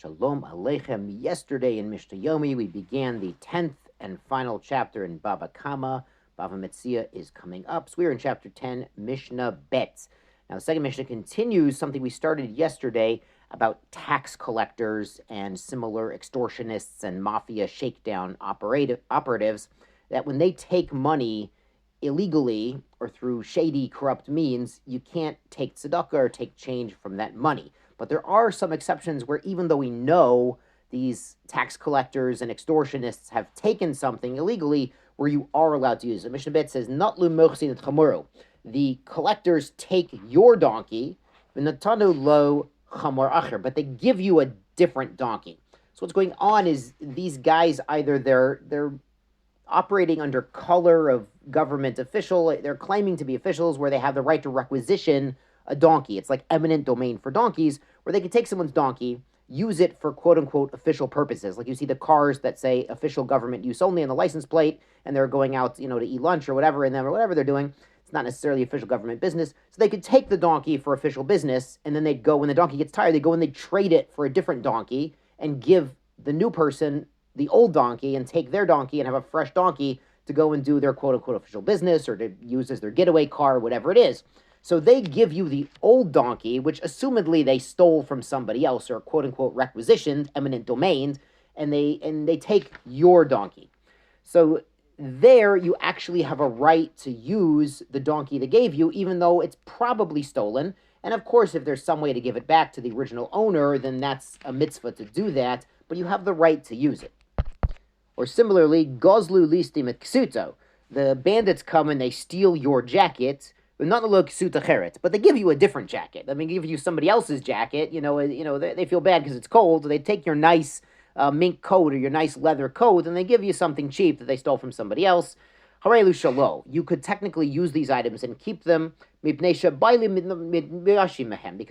Shalom Aleichem. Yesterday in Mishnah Yomi, we began the 10th and final chapter in Bava Kama. Bava Metzia is coming up. So we're in chapter 10, Mishnah Bet. Now, the second Mishnah continues something we started yesterday about tax collectors and similar extortionists and mafia shakedown operatives, that when they take money illegally or through shady, corrupt means, you can't take tzedakah or take change from that money. But there are some exceptions where even though we know these tax collectors and extortionists have taken something illegally, where you are allowed to use it. Mishnah Bet says, "Natlu mochsin chamuru." The collectors take your donkey, v'natanu lo chamor acher, but they give you a different donkey. So what's going on is these guys either they're operating under color of government official, they're claiming to be officials where they have the right to requisition a donkey. It's like eminent domain for donkeys, where they can take someone's donkey, use it for quote-unquote official purposes. Like you see the cars that say official government use only on the license plate, and they're going out, to eat lunch or whatever in them or whatever they're doing. It's not necessarily official government business. So they could take the donkey for official business, and then they'd go, when the donkey gets tired, they go and they trade it for a different donkey and give the new person the old donkey and take their donkey and have a fresh donkey to go and do their quote-unquote official business or to use as their getaway car, whatever it is. So they give you the old donkey, which assumedly they stole from somebody else or quote-unquote requisitioned, eminent domain, and they take your donkey. So there you actually have a right to use the donkey they gave you, even though it's probably stolen. And of course, if there's some way to give it back to the original owner, then that's a mitzvah to do that, but you have the right to use it. Or similarly, gozlu listim et ksuto. The bandits come and they steal your jacket, not but they give you a different jacket. I mean, give you somebody else's jacket. They feel bad because it's cold. So they take your nice mink coat or your nice leather coat, and they give you something cheap that they stole from somebody else. Harelu shalo. You could technically use these items and keep them because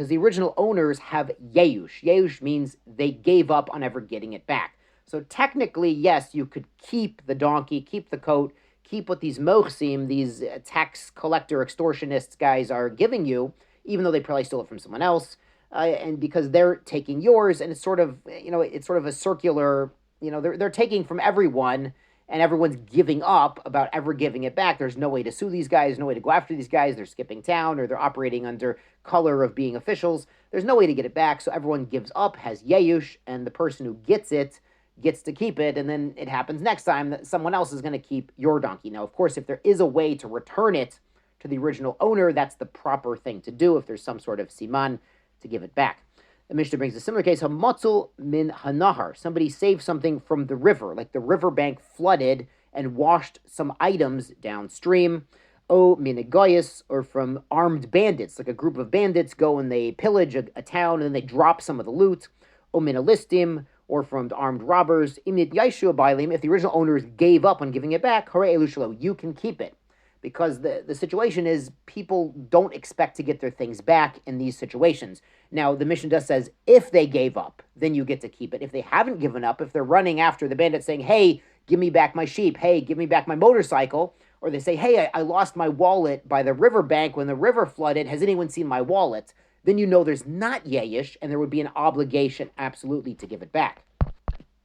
the original owners have yeush. Yeush means they gave up on ever getting it back. So technically, yes, you could keep the donkey, keep the coat, keep what these mochsim, these tax collector extortionists guys are giving you, even though they probably stole it from someone else, and because they're taking yours, and it's sort of a circular, they're taking from everyone, and everyone's giving up about ever giving it back. There's no way to sue these guys, no way to go after these guys. They're skipping town, or they're operating under color of being officials. There's no way to get it back, so everyone gives up, has yeush, and the person who gets it gets to keep it, and then it happens next time that someone else is going to keep your donkey. Now, of course, if there is a way to return it to the original owner, that's the proper thing to do if there's some sort of siman to give it back. The Mishnah brings a similar case, Hamatzul min hanahar. Somebody saved something from the river, like the riverbank flooded and washed some items downstream. O minigayas, or from armed bandits, like a group of bandits go and they pillage a town and then they drop some of the loot. O minalistim, or from armed robbers. If the original owners gave up on giving it back, you can keep it. Because the situation is people don't expect to get their things back in these situations. Now, the Mishnah says, if they gave up, then you get to keep it. If they haven't given up, if they're running after the bandit saying, hey, give me back my sheep, hey, give me back my motorcycle, or they say, hey, I lost my wallet by the riverbank when the river flooded, has anyone seen my wallet? Then you know there's not yeyish, and there would be an obligation absolutely to give it back.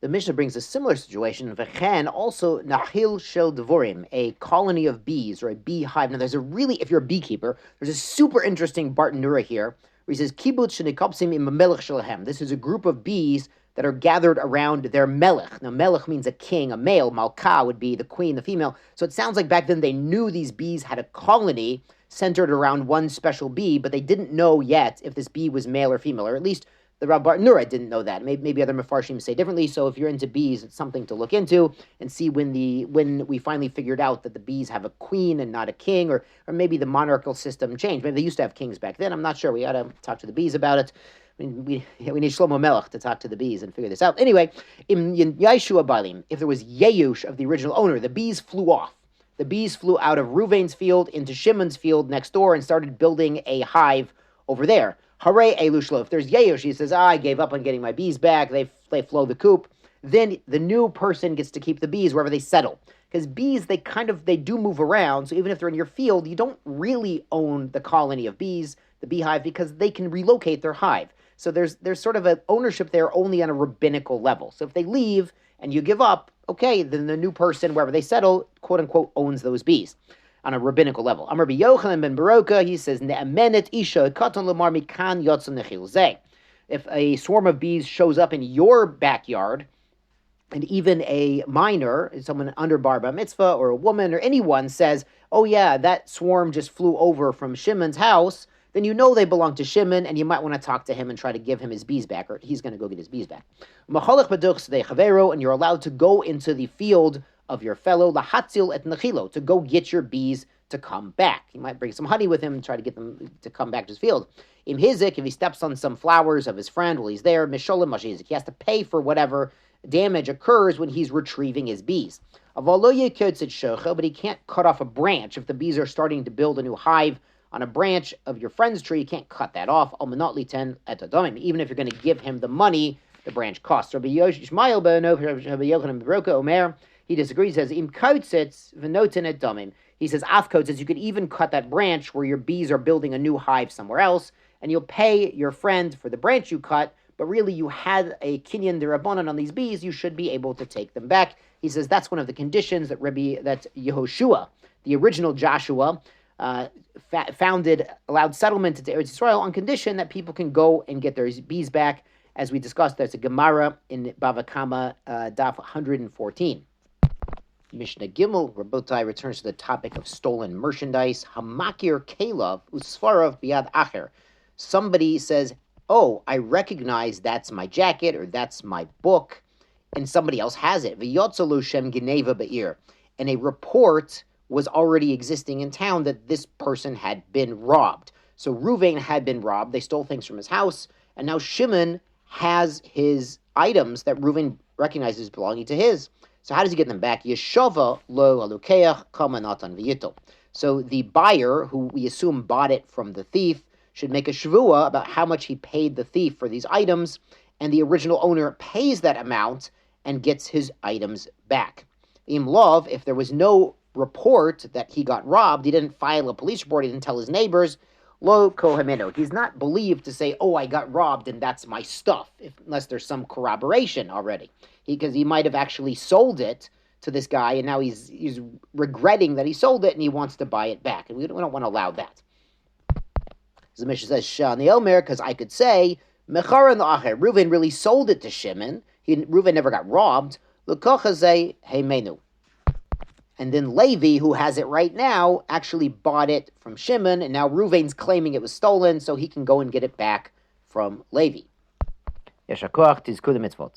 The Mishnah brings a similar situation, v'chen, also nahil shel devorim, a colony of bees, or a beehive. Now, if you're a beekeeper, there's a super interesting Bartanura here, where he says, kibbutz shenikopsim im melech shelahem. This is a group of bees that are gathered around their melech. Now, melech means a king, a male. Malka would be the queen, the female. So it sounds like back then they knew these bees had a colony centered around one special bee, but they didn't know yet if this bee was male or female, or at least the Rav Bartanura didn't know that. Maybe other Mefarshim say differently. So if you're into bees, it's something to look into and see when we finally figured out that the bees have a queen and not a king, or maybe the monarchical system changed. Maybe they used to have kings back then. I'm not sure. We got to talk to the bees about it. I mean, we need Shlomo Melech to talk to the bees and figure this out. Anyway, in Yeshua Balim, if there was Yeush of the original owner, the bees flew off. The bees flew out of Ruvain's field into Shimon's field next door and started building a hive over there. Hare Elushlo. If there's Yeush, he says, I gave up on getting my bees back. They flow the coop. Then the new person gets to keep the bees wherever they settle. Because bees, they do move around. So even if they're in your field, you don't really own the colony of bees, the beehive, because they can relocate their hive. So there's sort of an ownership there only on a rabbinical level. So if they leave and you give up, okay, then the new person, wherever they settle, quote unquote, owns those bees on a rabbinical level. Amar Rabbi Yochanan ben Baroka, he says, Ne'amenet isha katan lamar mikan yotzon nechil zeh. If a swarm of bees shows up in your backyard, and even a minor, someone under bar mitzvah, or a woman, or anyone says, oh yeah, that swarm just flew over from Shimon's house, then you know they belong to Shimon, and you might want to talk to him and try to give him his bees back, or he's going to go get his bees back. And you're allowed to go into the field of your fellow, lahatzil et nechilo, to go get your bees to come back. He might bring some honey with him and try to get them to come back to his field. Im hizik, if he steps on some flowers of his friend while he's there, misholim mashizik, he has to pay for whatever damage occurs when he's retrieving his bees. But he can't cut off a branch. If the bees are starting to build a new hive on a branch of your friend's tree, you can't cut that off. Even if you're going to give him the money, the branch costs. He disagrees. He says, he says, afkot says you could even cut that branch where your bees are building a new hive somewhere else, and you'll pay your friend for the branch you cut, but really you had a kinyan derabanan on these bees, you should be able to take them back. He says that's one of the conditions that Yehoshua, the original Joshua, allowed settlement into Eretz Yisrael on condition that people can go and get their bees back. As we discussed, there's a Gemara in Bava Kama, Daf 114. Mishnah Gimel, Rabotai returns to the topic of stolen merchandise. Hamakir Kelav Usfarav Biad Acher. Somebody says, oh, I recognize that's my jacket or that's my book, and somebody else has it. V'yotzalu shem geneva be'ir. And a report was already existing in town that this person had been robbed. So Ruvain had been robbed. They stole things from his house, and now Shimon has his items that Ruvain recognizes belonging to his. So how does he get them back? Yeshava lo alukeach kama natan v'yitol. So the buyer, who we assume bought it from the thief, should make a shvua about how much he paid the thief for these items, and the original owner pays that amount and gets his items back. Im lov, if there was no report that he got robbed, he didn't file a police report, he didn't tell his neighbors, lo kohemeno. He's not believed to say, oh, I got robbed and that's my stuff, unless there's some corroboration already. Because he might have actually sold it to this guy, and now he's regretting that he sold it, and he wants to buy it back. And we don't want to allow that. The Mishnah says, Shani Elmer, because I could say, Mecharan Acher, Reuven really sold it to Shimon. Reuven never got robbed. L'kochazei heimenu. And then Levi, who has it right now, actually bought it from Shimon, and now Reuven's claiming it was stolen, so he can go and get it back from Levi. Yeshar koach tizku the mitzvot.